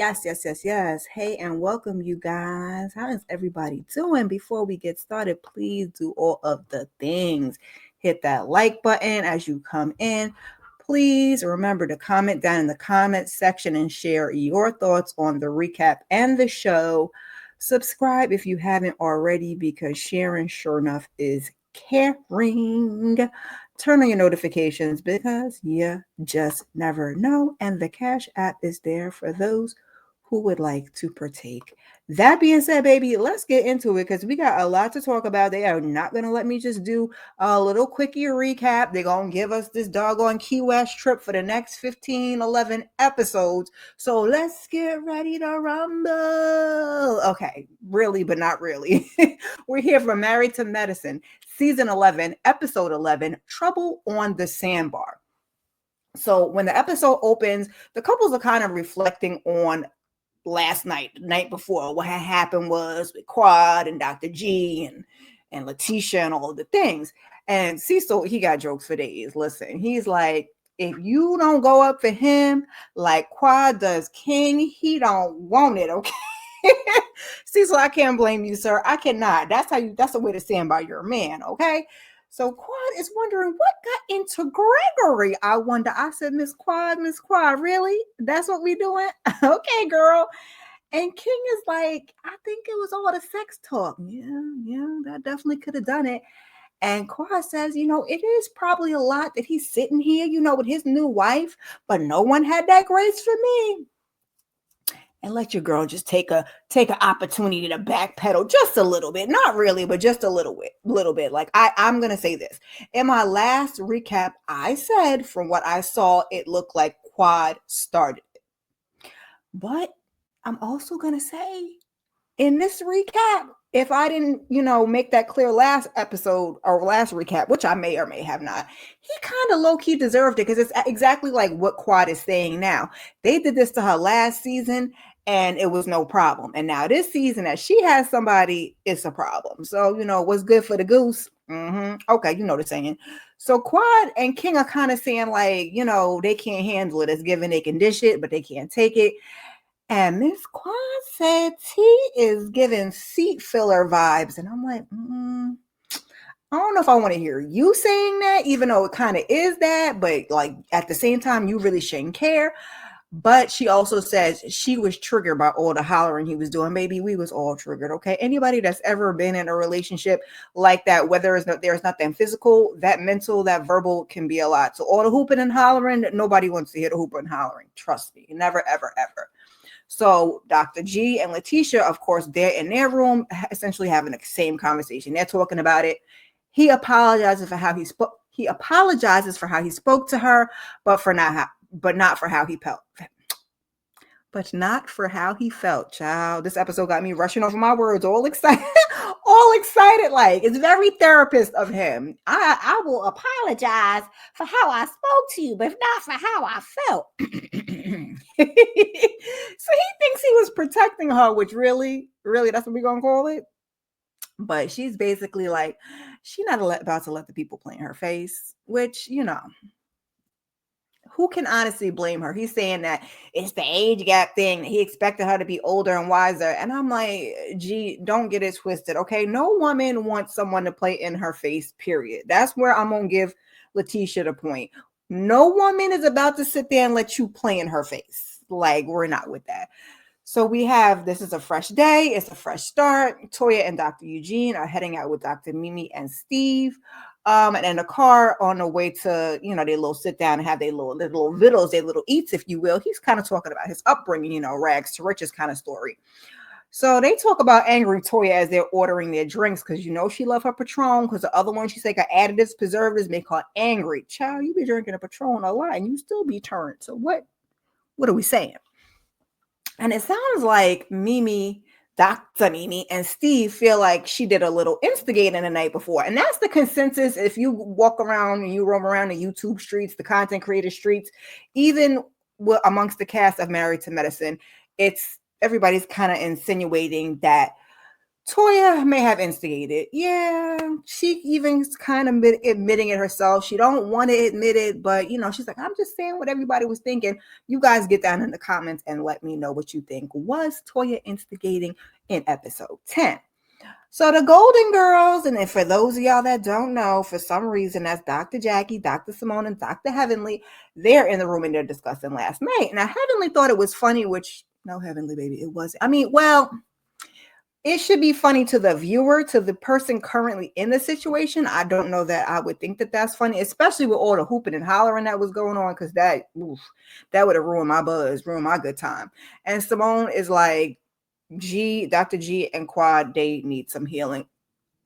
Yes. Hey, and welcome, you guys. How is everybody doing? Before we get started, please do all of the things. Hit that like button as you come in. Please remember to comment down in the comment section and share your thoughts on the recap and the show. Subscribe if you haven't already, because sharing, sure enough, is caring. Turn on your notifications because you just never know. And the Cash App is there for those who would like to partake. That being said, baby, let's get into it because we got a lot to talk about. They are not going to let me just do a little quickie recap. They're going to give us this doggone Key West trip for the next 15, 11 episodes. So let's get ready to rumble. Okay, really, but not really. We're here for Married to Medicine, Season 11, Episode 11, Trouble on the Sandbar. So when the episode opens, the couples are kind of reflecting on last night, the night before. What had happened was with Quad and Dr. G and Letitia and all the things. And Cecil, he got jokes for days. Listen, he's like, if you don't go up for him like Quad does King, he don't want it, okay? Cecil, I can't blame you, sir. I cannot. That's the way to stand by your man, okay? So Quad is wondering what got into Gregory. I wonder. I said, Miss Quad, really? That's what we doing? Okay, girl. And King is like, I think it was all the sex talk. Yeah, that definitely could have done it. And Quad says, it is probably a lot that he's sitting here, with his new wife, but no one had that grace for me. And let your girl just take an opportunity to backpedal just a little bit. Not really, but just a little bit. Like I'm gonna say this. In my last recap, I said from what I saw, it looked like Quad started it. But I'm also gonna say in this recap, if I didn't, make that clear last episode or last recap, which I may or may have not, he kind of low-key deserved it because it's exactly like what Quad is saying now. They did this to her last season and it was no problem. And now this season that she has somebody, it's a problem. So, what's good for the goose? Okay, you know the saying. So Quad and King are kind of saying like, they can't handle it. It's given they can dish it, but they can't take it. And Miss Quad said he is giving seat filler vibes. And I'm like, I don't know if I want to hear you saying that, even though it kind of is that. But like at the same time, you really shouldn't care. But she also says she was triggered by all the hollering he was doing. Baby, we was all triggered, okay? Anybody that's ever been in a relationship like that, whether there's nothing physical, that mental, that verbal can be a lot. So all the hooping and hollering, nobody wants to hear the hooping and hollering. Trust me. Never, ever, ever. So Dr. G and Letitia, of course, they're in their room essentially having the same conversation. They're talking about it. He apologizes for how he spoke. He apologizes for how he spoke to her, but not for how he felt. But not for how he felt, child. This episode got me rushing over my words, all excited, like it's very therapist of him. I will apologize for how I spoke to you, but not for how I felt. So he thinks he was protecting her, which really, that's what we're gonna call it. But she's basically like, she's not about to let the people play in her face, which, who can honestly blame her? He's saying that it's the age gap thing. He expected her to be older and wiser. And I'm like, gee, don't get it twisted, okay? No woman wants someone to play in her face, period. That's where I'm going to give Letitia the point. No woman is about to sit there and let you play in her face. Like, we're not with that. So this is a fresh day. It's a fresh start. Toya and Dr. Eugene are heading out with Dr. Mimi and Steve. And in the car on the way to, their little sit down and have their little vittles, their little eats, if you will. He's kind of talking about his upbringing, rags to riches kind of story. So they talk about angry Toya as they're ordering their drinks because she love her Patron because the other one she's like additives, preservatives make her angry. Child, you be drinking a Patron a lot and you still be turned. So what are we saying? And it sounds like Mimi, Dr. Mimi, and Steve feel like she did a little instigating the night before. And that's the consensus. If you walk around and you roam around the YouTube streets, the content creator streets, even amongst the cast of Married to Medicine, everybody's kind of insinuating that Toya may have instigated. Yeah, she even kind of admitting it herself. She don't want to admit it, but she's like, I'm just saying what everybody was thinking. You guys get down in the comments and let me know what you think. Was Toya instigating in episode 10? So the Golden Girls, and then for those of y'all that don't know, for some reason, that's Dr. Jackie, Dr. Simone, and Dr. Heavenly. They're in the room and they're discussing last night. Now, Heavenly thought it was funny, which, no, Heavenly, baby, it wasn't. I mean, well, it should be funny to the viewer, to the person currently in the situation. I don't know that I would think that that's funny, especially with all the hooping and hollering that was going on, because that would have ruined my buzz, ruined my good time. And Simone is like, Dr. G and Quad, they need some healing.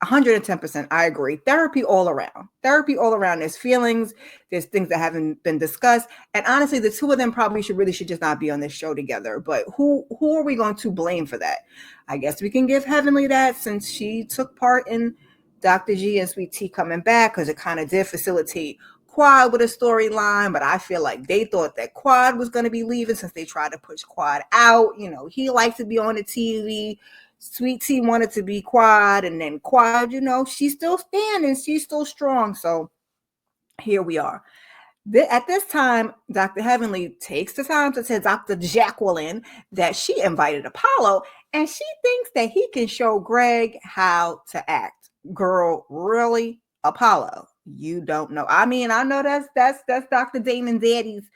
110%. I agree. Therapy all around. Therapy all around. There's feelings. There's things that haven't been discussed. And honestly, the two of them probably should just not be on this show together. But who are we going to blame for that? I guess we can give Heavenly that, since she took part in Dr. G and Sweet Tea coming back, because it kind of did facilitate Quad with a storyline. But I feel like they thought that Quad was going to be leaving, since they tried to push Quad out. He likes to be on the TV. Sweet Tea wanted to be Quad, and then Quad, she's still standing. She's still strong. So here we are. At this time, Dr. Heavenly takes the time to tell Dr. Jacqueline that she invited Apollo, and she thinks that he can show Greg how to act. Girl, really? Apollo, you don't know. I mean, I know that's Dr. Damon Daddy's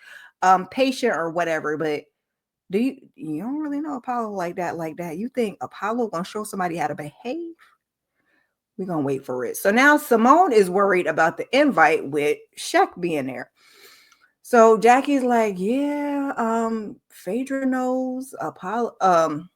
patient or whatever, but you don't really know Apollo like that. You think Apollo gonna show somebody how to behave? We're gonna wait for it. So now Simone is worried about the invite with Shek being there. So Jackie's like, yeah, Phaedra knows Apollo.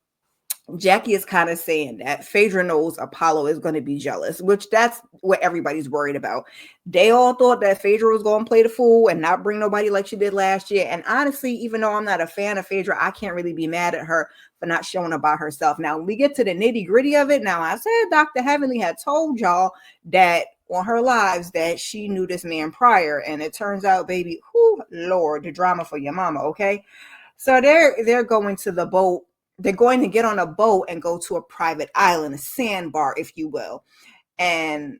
Jackie is kind of saying that Phaedra knows Apollo is going to be jealous, which that's what everybody's worried about. They all thought that Phaedra was going to play the fool and not bring nobody like she did last year. And honestly, even though I'm not a fan of Phaedra, I can't really be mad at her for not showing up by herself. Now, when we get to the nitty gritty of it, now I said Dr. Heavenly had told y'all that on her lives that she knew this man prior. And it turns out, baby, Lord, the drama for your mama, okay? So they're going to the boat. They're going to get on a boat and go to a private island, a sandbar, if you will. And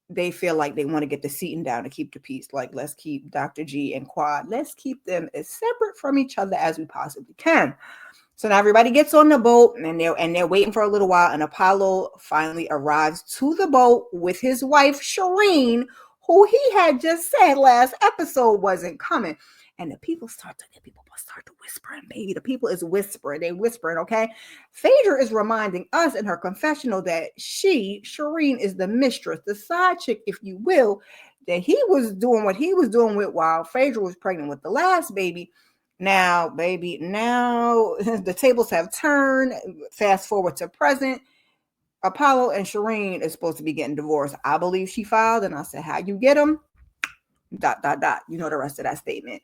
they feel like they want to get the seating down to keep the peace. Like, let's keep Dr. G and Quad. Let's keep them as separate from each other as we possibly can. So now everybody gets on the boat, and they're waiting for a little while. And Apollo finally arrives to the boat with his wife, Shireen, who he had just said last episode wasn't coming. And the people start to whispering, baby. The people is whispering. They whispering, okay? Phaedra is reminding us in her confessional that Shireen, is the mistress, the side chick, if you will, that he was doing what he was doing with while Phaedra was pregnant with the last baby. Now, baby, the tables have turned. Fast forward to present. Apollo and Shireen is supposed to be getting divorced. I believe she filed, and I said, how you get them? ... You know the rest of that statement.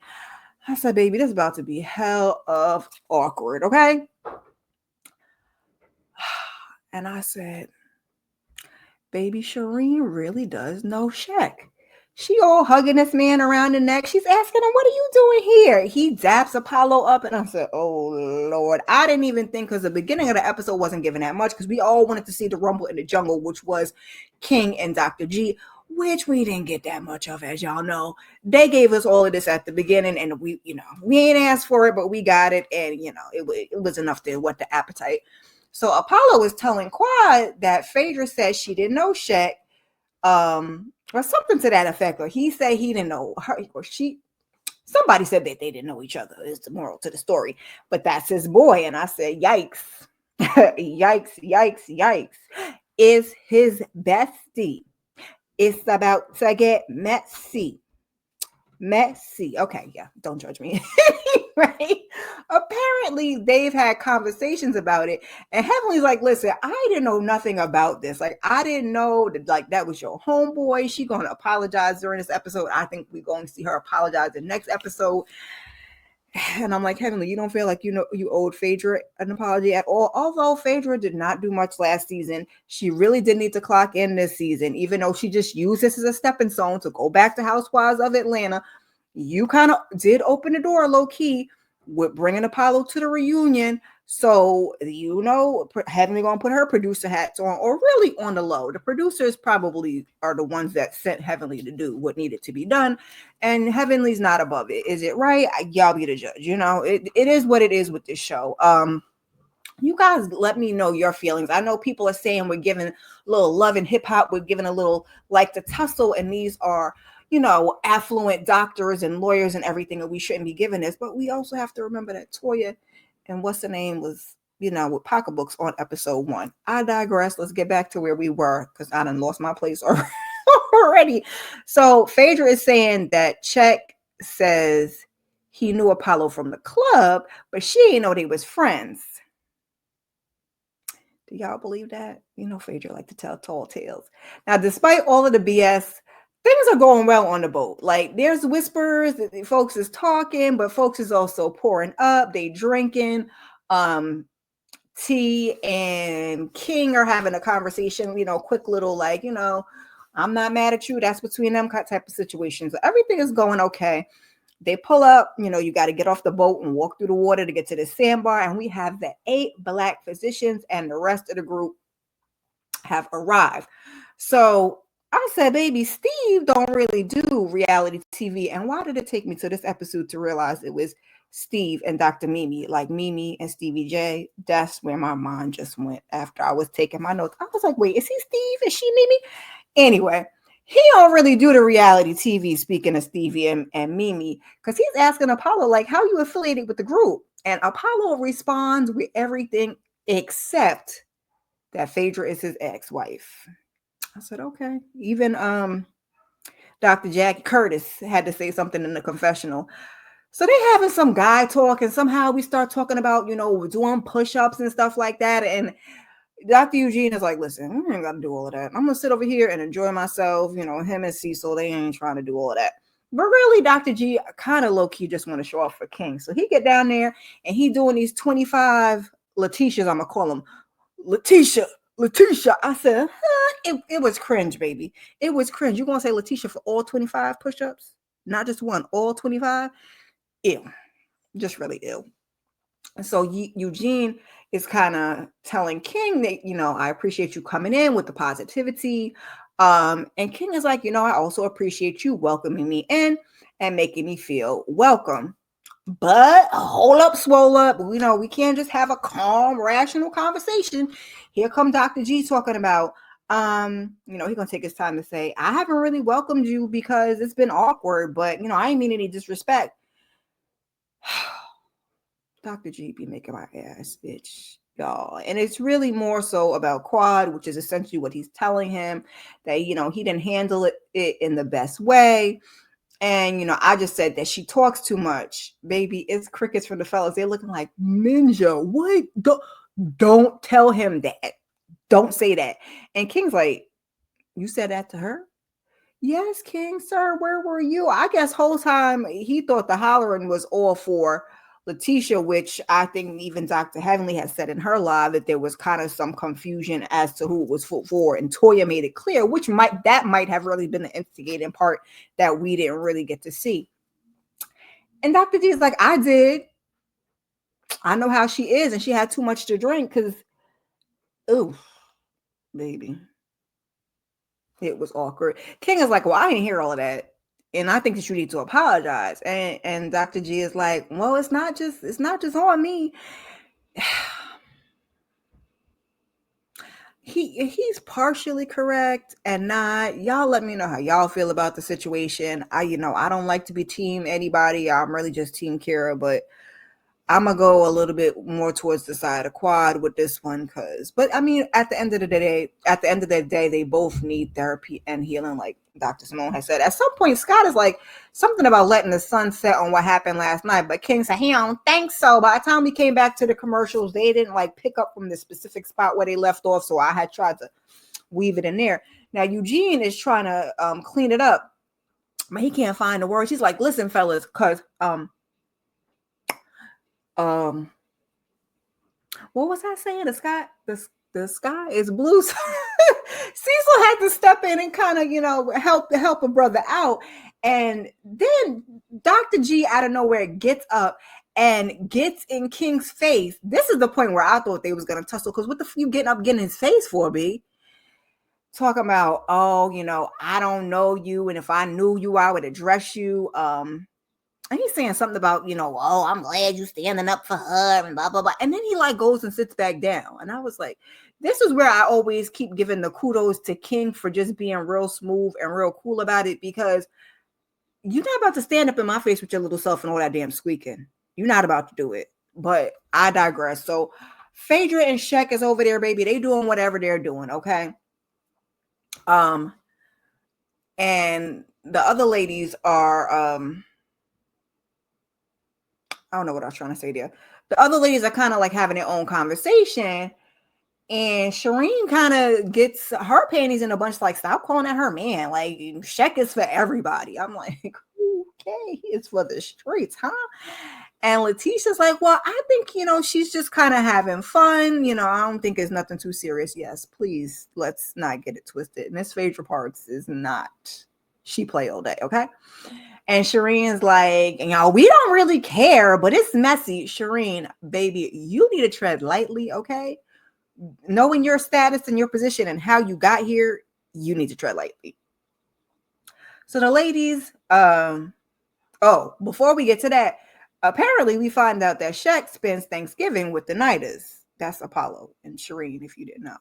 I said, baby, this is about to be hell of awkward, okay? And I said, baby, Shireen really does know Shek. She all hugging this man around the neck. She's asking him, what are you doing here? He daps Apollo up, and I said, oh, Lord. I didn't even think, because the beginning of the episode wasn't giving that much, because we all wanted to see the rumble in the jungle, which was King and Dr. G, which we didn't get that much of, as y'all know. They gave us all of this at the beginning, and we ain't asked for it, but we got it, and, it was enough to whet the appetite. So Apollo was telling Quad that Phaedra said she didn't know Shek, or something to that effect, or he said he didn't know her, or somebody said that they didn't know each other, is the moral to the story, but that's his boy. And I said, yikes. Yikes. Is his bestie. It's about to get messy. Okay, yeah, don't judge me. Right? Apparently, they've had conversations about it, and Heavenly's like, listen, I didn't know nothing about this. Like, I didn't know that, that was your homeboy. She going to apologize during this episode. I think we're going to see her apologize the next episode. And I'm like, Heavenly, you don't feel like you owed Phaedra an apology at all? Although Phaedra did not do much last season, she really did need to clock in this season, even though she just used this as a stepping stone to go back to Housewives of Atlanta. You kind of did open the door low key. with bringing Apollo to the reunion. So, Heavenly gonna put her producer hats on, or really on the low. The producers probably are the ones that sent Heavenly to do what needed to be done, and Heavenly's not above it. Is it right? Y'all be the judge. It is what it is with this show. You guys let me know your feelings. I know people are saying we're giving a little love in hip hop. We're giving a little like the tussle, and these are, affluent doctors and lawyers and everything, and we shouldn't be giving this. But we also have to remember that Toya and what's the name was, with pocketbooks on episode 1. I digress. Let's get back to where we were, because I done lost my place already. So Phaedra is saying that Check says he knew Apollo from the club, but she didn't know they was friends. Do y'all believe that? Phaedra like to tell tall tales. Now, despite all of the BS, things are going well on the boat. Like, there's whispers that folks is talking, but folks is also pouring up. They drinking. T and King are having a conversation, quick little like, I'm not mad at you. That's between them type of situations. Everything is going okay. They pull up, you got to get off the boat and walk through the water to get to the Sandbar. And we have the 8 Black physicians, and the rest of the group have arrived. So I said, baby, Steve don't really do reality TV. And why did it take me to this episode to realize it was Steve and Dr. Mimi, like Mimi and Stevie J? That's where my mind just went after I was taking my notes. I was like, wait, is he Steve? Is she Mimi? Anyway, he don't really do the reality TV, speaking of Stevie and Mimi, because he's asking Apollo, like, how you affiliated with the group? And Apollo responds with everything except that Phaedra is his ex-wife. I said, okay. Even Dr. Jackie Curtis had to say something in the confessional. So they having some guy talk, and somehow we start talking about, doing push-ups and stuff like that. And Dr. Eugene is like, listen, I ain't got to do all of that. I'm going to sit over here and enjoy myself. Him and Cecil, they ain't trying to do all of that. But really, Dr. G kind of low-key just want to show off for King. So he get down there, and he doing these 25 Letitias, I'm going to call them. Letitia. I said, it was cringe, baby. It was cringe. You going to say Letitia for all 25 push-ups? Not just one, all 25? Ew. Just really ill. So Eugene is kind of telling King that, I appreciate you coming in with the positivity. And King is like, I also appreciate you welcoming me in and making me feel welcome. But hold up, swole up. We can't just have a calm, rational conversation. Here come Dr. G talking about, he's going to take his time to say, I haven't really welcomed you because it's been awkward, but, I ain't mean any disrespect. Dr. G be making my ass itch, y'all. And it's really more so about Quad, which is essentially what he's telling him, that, he didn't handle it in the best way. And, I just said that she talks too much. Baby, it's crickets for the fellas. They're looking like, Ninja, what? Don't tell him that. Don't say that. And King's like, you said that to her? Yes, King, sir. Where were you? I guess whole time he thought the hollering was all for Letitia, which I think even Dr. Heavenly had said in her live that there was kind of some confusion as to who it was for. And Toya made it clear, which might have really been the instigating part that we didn't really get to see. And Dr. G is like, I did. I know how she is, and she had too much to drink because, ooh, baby. It was awkward. King is like, well, I didn't hear all of that. And I think that you need to apologize. And Dr. G is like, well, it's not just on me. He's partially correct and not. Y'all let me know how y'all feel about the situation. I don't like to be team anybody. I'm really just team Kira, but I'm gonna go a little bit more towards the side of Quad with this one, but I mean, at the end of the day, they both need therapy and healing, like Dr. Simone has said. At some point, Scott is like something about letting the sun set on what happened last night, but King said he don't think so. By the time we came back to the commercials, they didn't like pick up from the specific spot where they left off, so I had tried to weave it in there. Now Eugene is trying to clean it up, but he can't find the words. He's like, listen, fellas, because what was I saying? The sky is blue. Cecil had to step in and kind of, help a brother out. And then Dr. G out of nowhere gets up and gets in King's face. This is the point where I thought they was gonna tussle, because what the you getting up getting in his face for, B? Talking about, oh, I don't know you, and if I knew you, I would address you. And he's saying something about, oh, I'm glad you standing up for her and blah, blah, blah. And then he like goes and sits back down. And I was like, this is where I always keep giving the kudos to King for just being real smooth and real cool about it, because you're not about to stand up in my face with your little self and all that damn squeaking. You're not about to do it. But I digress. So Phaedra and Shek is over there, baby. They doing whatever they're doing, okay? And the other ladies are I don't know what I was trying to say there. The other ladies are kind of like having their own conversation. And Shireen kind of gets her panties in a bunch, like, stop calling at her man. Like, Shek is for everybody. I'm like, okay, it's for the streets, huh? And Letitia's like, well, I think, she's just kind of having fun. I don't think it's nothing too serious. Yes, please, let's not get it twisted. Miss Phaedra Parks is not, she play all day, okay? And Shireen's like, we don't really care, but it's messy. Shireen, baby, you need to tread lightly, okay? Knowing your status and your position and how you got here, you need to tread lightly. So the ladies, before we get to that, apparently we find out that Shek spends Thanksgiving with the Nighters. That's Apollo and Shireen, if you didn't know.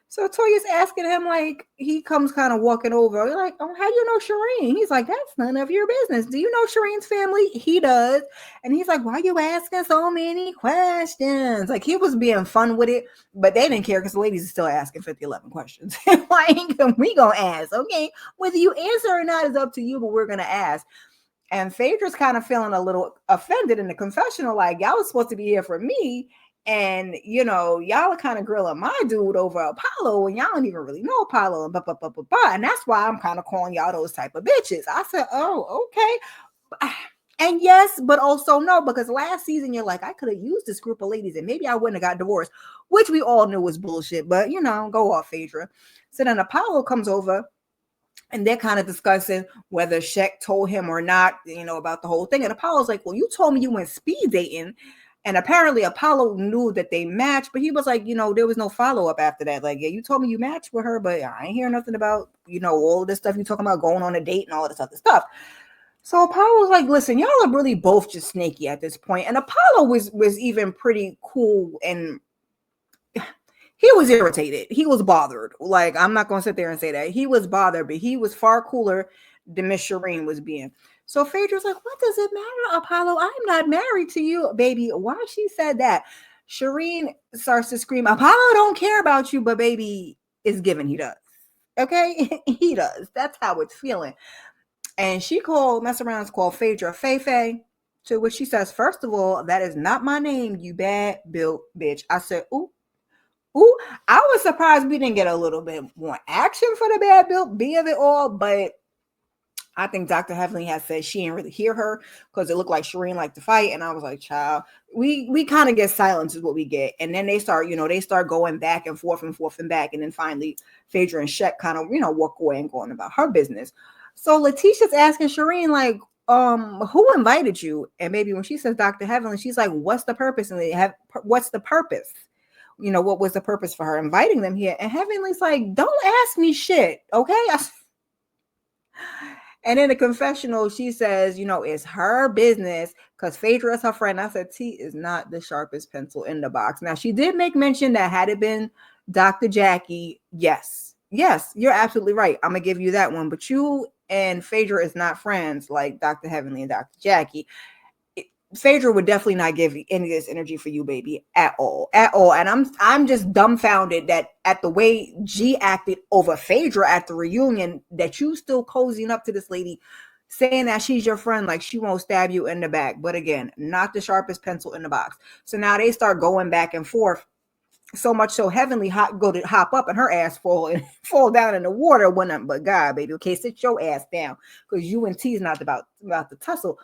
So Toya's asking him, like, he comes kind of walking over. You're like, oh, how you know Shireen? He's like, that's none of your business. Do you know Shireen's family? He does. And he's like, why are you asking so many questions? Like, he was being fun with it, but they didn't care because the ladies are still asking 11 questions. Like, we gonna ask, okay? Whether you answer or not is up to you, but we're gonna ask. And Phaedra's kind of feeling a little offended in the confessional, like, y'all was supposed to be here for me. And, y'all are kind of grilling my dude over Apollo, and y'all don't even really know Apollo, and blah, blah, blah, blah, blah. And that's why I'm kind of calling y'all those type of bitches. I said, oh, okay. And yes, but also no, because last season you're like, I could have used this group of ladies and maybe I wouldn't have got divorced, which we all knew was bullshit, but, go off, Phaedra. So then Apollo comes over, and they're kind of discussing whether Shek told him or not, about the whole thing. And Apollo's like, well, you told me you went speed dating. And apparently Apollo knew that they matched, but he was like, there was no follow-up after that. Like, yeah, you told me you matched with her, but I ain't hear nothing about, all this stuff you talking about going on a date and all this other stuff. So Apollo was like, listen, y'all are really both just snaky at this point. And Apollo was even pretty cool, and he was irritated. He was bothered. Like, I'm not going to sit there and say that. He was bothered, but he was far cooler than Miss Shireen was being. So Phaedra's like, what does it matter, Apollo? I'm not married to you, baby. Why she said that? Shireen starts to scream, Apollo don't care about you, but baby, it's given he does. Okay? He does. That's how it's feeling. And she called Phaedra Fei, to which she says, first of all, that is not my name, you bad built bitch. I said, ooh, I was surprised we didn't get a little bit more action for the bad built B of it all, but I think Dr. Heavenly has said she didn't really hear her because it looked like Shireen liked to fight. And I was like, child, we kind of get silence is what we get. And then they start going back and forth and back. And then finally, Phaedra and Shek kind of, walk away and going about her business. So Letitia's asking Shireen, like, who invited you? And maybe when she says Dr. Heavenly, she's like, what's the purpose? And what's the purpose? What was the purpose for her inviting them here? And Heavenly's like, don't ask me shit, okay? And in the confessional, she says, it's her business because Phaedra is her friend. I said, T is not the sharpest pencil in the box. Now, she did make mention that had it been Dr. Jackie, yes, you're absolutely right. I'm going to give you that one. But you and Phaedra is not friends like Dr. Heavenly and Dr. Jackie. Phaedra would definitely not give any of this energy for you, baby, at all. And I'm just dumbfounded that at the way G acted over Phaedra at the reunion, that you still cozying up to this lady, saying that she's your friend, like she won't stab you in the back. But again, not the sharpest pencil in the box. So now they start going back and forth. So much so Heavenly go to hop up and her ass fall down in the water. But God, baby, okay, sit your ass down because you and T's not about to tussle.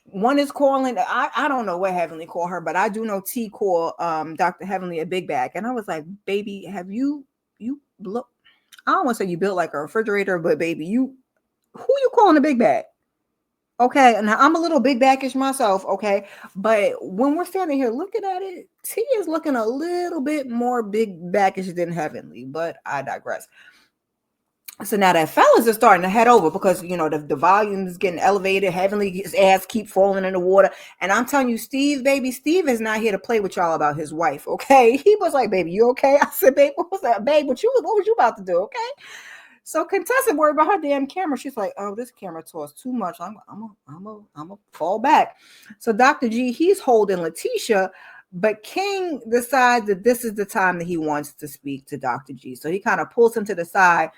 One is calling, I don't know what Heavenly called her, but I do know T called Dr. Heavenly a big bag. And I was like, baby, have you I don't want to say you built like a refrigerator, but baby, who you calling a big bag? Okay, and I'm a little big backish myself, okay? But when we're standing here looking at it, T is looking a little bit more big backish than Heavenly, but I digress. So now that fellas are starting to head over because the volume is getting elevated. Heavenly's ass keep falling in the water, and I'm telling you, Steve, baby, Steve is not here to play with y'all about his wife. Okay, he was like, "Baby, you okay?" I said, "Babe, what was that? Babe, what was you about to do?" Okay, so Contessa worried about her damn camera. She's like, "Oh, this camera toss too much. I'm a fall back." So Dr. G, he's holding Letitia, but King decides that this is the time that he wants to speak to Dr. G. So he kind of pulls him to the side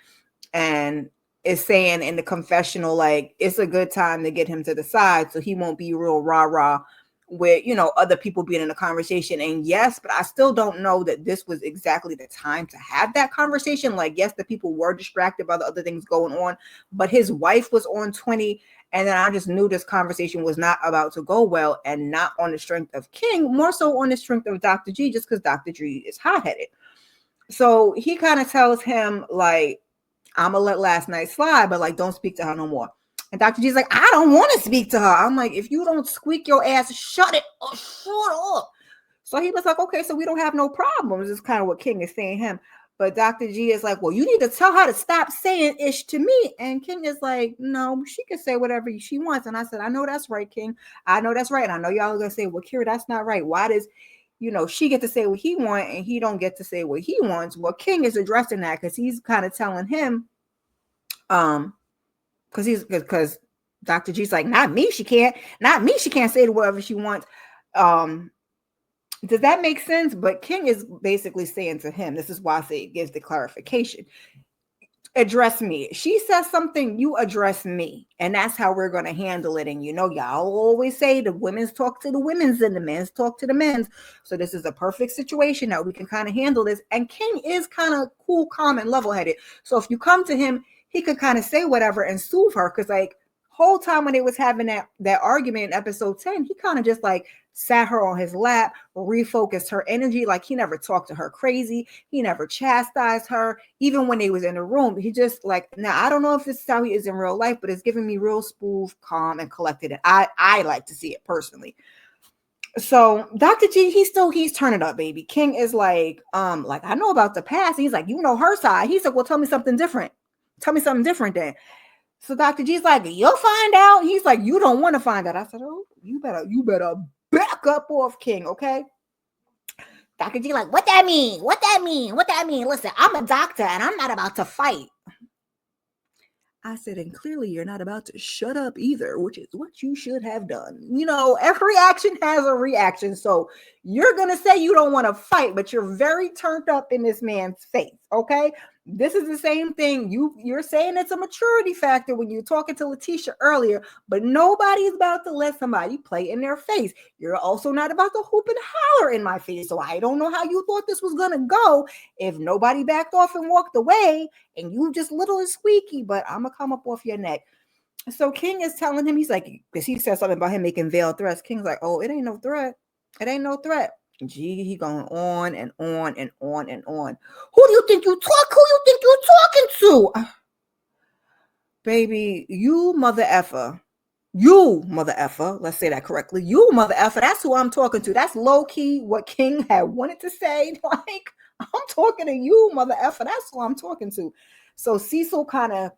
and is saying in the confessional, like, it's a good time to get him to the side so he won't be real rah-rah with other people being in a conversation. And yes, but I still don't know that this was exactly the time to have that conversation. Like, yes, the people were distracted by the other things going on, but his wife was on 20, and then I just knew this conversation was not about to go well, and not on the strength of King, more so on the strength of Dr. G, just because Dr. G is hot-headed. So he kind of tells him, like, I'm gonna let last night slide, but like, don't speak to her no more. And Dr. G's like, I don't want to speak to her. I'm like, if you don't squeak your ass, shut it or shut up. So he was like, okay, so we don't have no problems. Is kind of what King is saying him. But Dr. G is like, well, you need to tell her to stop saying ish to me. And King is like, no, she can say whatever she wants. And I said, I know that's right, King. I know that's right. And I know y'all are gonna say, well, Kira, that's not right. Why does she get to say what he wants and he don't get to say what he wants? Well, King is addressing that because he's kind of telling him, because Dr. G's like, not me, she can't say whatever she wants. Does that make sense? But King is basically saying to him, this is why I say it gives the clarification. Address me. She says something, you address me. And that's how we're going to handle it. And y'all always say the women's talk to the women's and the men's talk to the men's. So this is a perfect situation that we can kind of handle this. And King is kind of cool, calm, and level-headed. So if you come to him, he could kind of say whatever and soothe her. Because like whole time when they was having that argument in episode 10, he kind of just like sat her on his lap, refocused her energy. Like he never talked to her crazy. He never chastised her, even when they was in the room. He just like, now I don't know if this is how he is in real life, but it's giving me real smooth, calm, and collected. And I like to see it personally. So Dr. G, he's turning up, baby. King is like I know about the past. He's like, her side. He's like, well, tell me something different. Tell me something different then. So Dr. G's like, you'll find out. He's like, you don't want to find out. I said, oh, you better back up off King, okay? Dr. G like, what that mean? What that mean? What that mean? Listen, I'm a doctor and I'm not about to fight. I said, and clearly you're not about to shut up either, which is what you should have done. Every action has a reaction. So you're going to say you don't want to fight, but you're very turned up in this man's face. Okay. This is the same thing. You're saying it's a maturity factor when you're talking to Letitia earlier, but nobody's about to let somebody play in their face. You're also not about to hoop and holler in my face. So I don't know how you thought this was going to go if nobody backed off and walked away and you just little and squeaky, but I'm going to come up off your neck. So King is telling him, he's like, because he said something about him making veiled threats. King's like, oh, it ain't no threat. It ain't no threat. Gee, he going on and on and on and on. Who do you think you're talking to? Baby, you mother effer. You mother effer. Let's say that correctly. You mother effer. That's who I'm talking to. That's low key what King had wanted to say. Like, I'm talking to you, mother effer. That's who I'm talking to. So Cecil and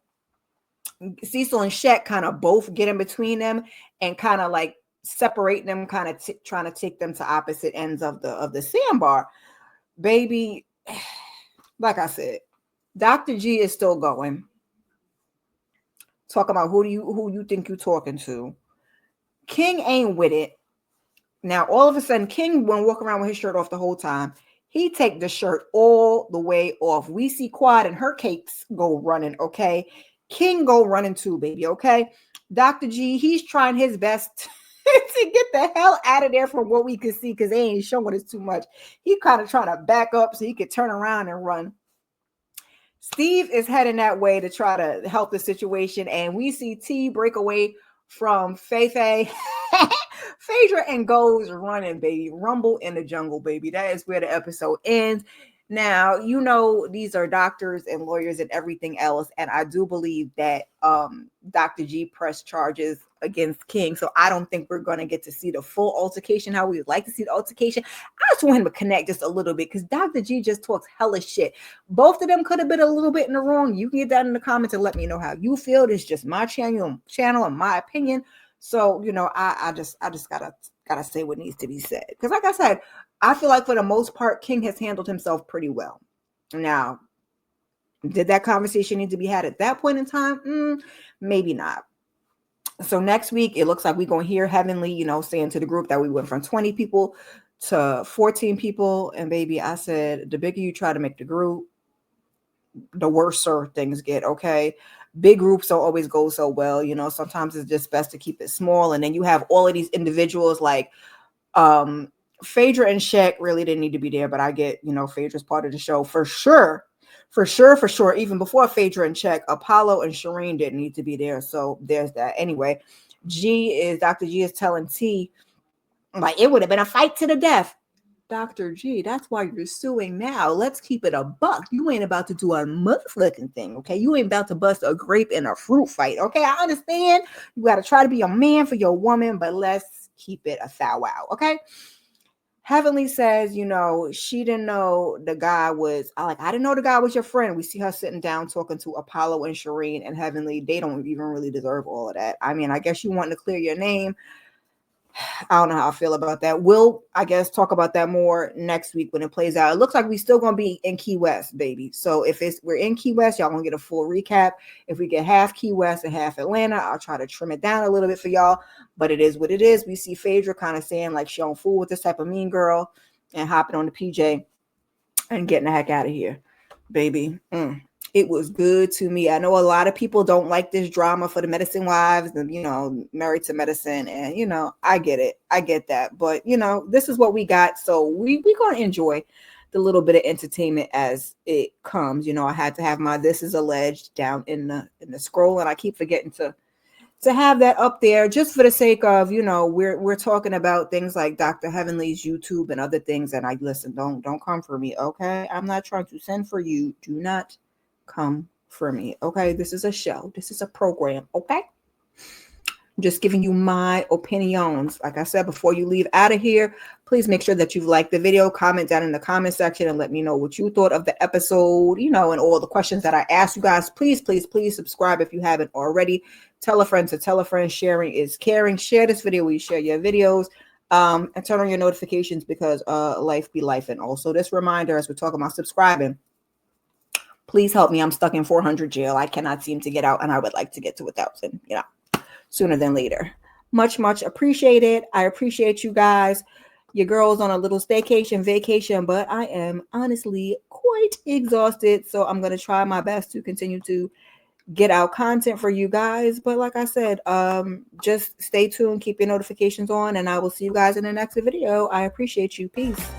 Shaq kind of both get in between them and kind of like separate them, kind of trying to take them to opposite ends of the sandbar. Baby, like I said, Dr. G is still going. Talking about who you think you're talking to. King ain't with it. Now, all of a sudden, King won't walk around with his shirt off the whole time. He take the shirt all the way off. We see Quad and her cakes go running, okay? King go running too, baby, okay? Dr. G, he's trying his best to get the hell out of there from what we could see because they ain't showing us too much. He kind of trying to back up so he could turn around and run. Steve is heading that way to try to help the situation, and we see T break away from Phaedra and goes running, baby. Rumble in the jungle, baby. That is where the episode ends. Now, these are doctors and lawyers and everything else. And I do believe that Dr. G pressed charges against King. So I don't think we're going to get to see the full altercation, how we would like to see the altercation. I just want him to connect just a little bit because Dr. G just talks hella shit. Both of them could have been a little bit in the wrong. You can get that in the comments and let me know how you feel. This is just my channel and my opinion. So, I just gotta say what needs to be said. Because like I said, I feel like for the most part, King has handled himself pretty well. Now, did that conversation need to be had at that point in time? Maybe not. So next week, it looks like we're going to hear Heavenly, saying to the group that we went from 20 people to 14 people. And baby, I said, the bigger you try to make the group, the worser things get, okay? Big groups don't always go so well. Sometimes it's just best to keep it small. And then you have all of these individuals like Phaedra and Shaq really didn't need to be there, but I get, Phaedra's part of the show for sure. For sure. Even before Phaedra and Shaq, Apollo and Shireen didn't need to be there. So there's that. Anyway, Dr. G is telling T, like, it would have been a fight to the death. Dr. G, that's why you're suing now. Let's keep it a buck. You ain't about to do a motherfucking thing, okay? You ain't about to bust a grape in a fruit fight, okay? I understand. You got to try to be a man for your woman, but let's keep it a thou wow, okay? Heavenly says, she didn't know the guy was, I didn't know the guy was your friend. We see her sitting down talking to Apollo and Shireen, and Heavenly, they don't even really deserve all of that. I mean, I guess you wanting to clear your name. I don't know how I feel about that. We'll, I guess, talk about that more next week when it plays out. It looks like we still going to be in Key West, baby. So if we're in Key West, y'all going to get a full recap. If we get half Key West and half Atlanta, I'll try to trim it down a little bit for y'all. But it is what it is. We see Phaedra kind of saying like she don't fool with this type of mean girl and hopping on the PJ and getting the heck out of here, baby. It was good to me. I know a lot of people don't like this drama for the medicine wives and, married to medicine. And, I get it. I get that. But, this is what we got. So we're going to enjoy the little bit of entertainment as it comes. I had to have my This Is Alleged down in the scroll. And I keep forgetting to have that up there just for the sake of, we're talking about things like Dr. Heavenly's YouTube and other things. And I listen, don't come for me. Okay. I'm not trying to send for you. Do not come for me, okay? This is a show. This is a program, okay? I'm just giving you my opinions. Like I said, before you leave out of here, please make sure that you've liked the video, comment down in the comment section and let me know what you thought of the episode, and all the questions that I asked you guys. Please, please, please subscribe if you haven't already. Tell a friend to tell a friend. Sharing is caring. Share this video where you share your videos. And turn on your notifications because life be life. And also this reminder, as we're talking about subscribing, please help me. I'm stuck in 400 jail. I cannot seem to get out, and I would like to get to 1,000, sooner than later. Much, much appreciated. I appreciate you guys. Your girl's on a little staycation, vacation, but I am honestly quite exhausted. So I'm going to try my best to continue to get out content for you guys. But like I said, just stay tuned, keep your notifications on, and I will see you guys in the next video. I appreciate you. Peace.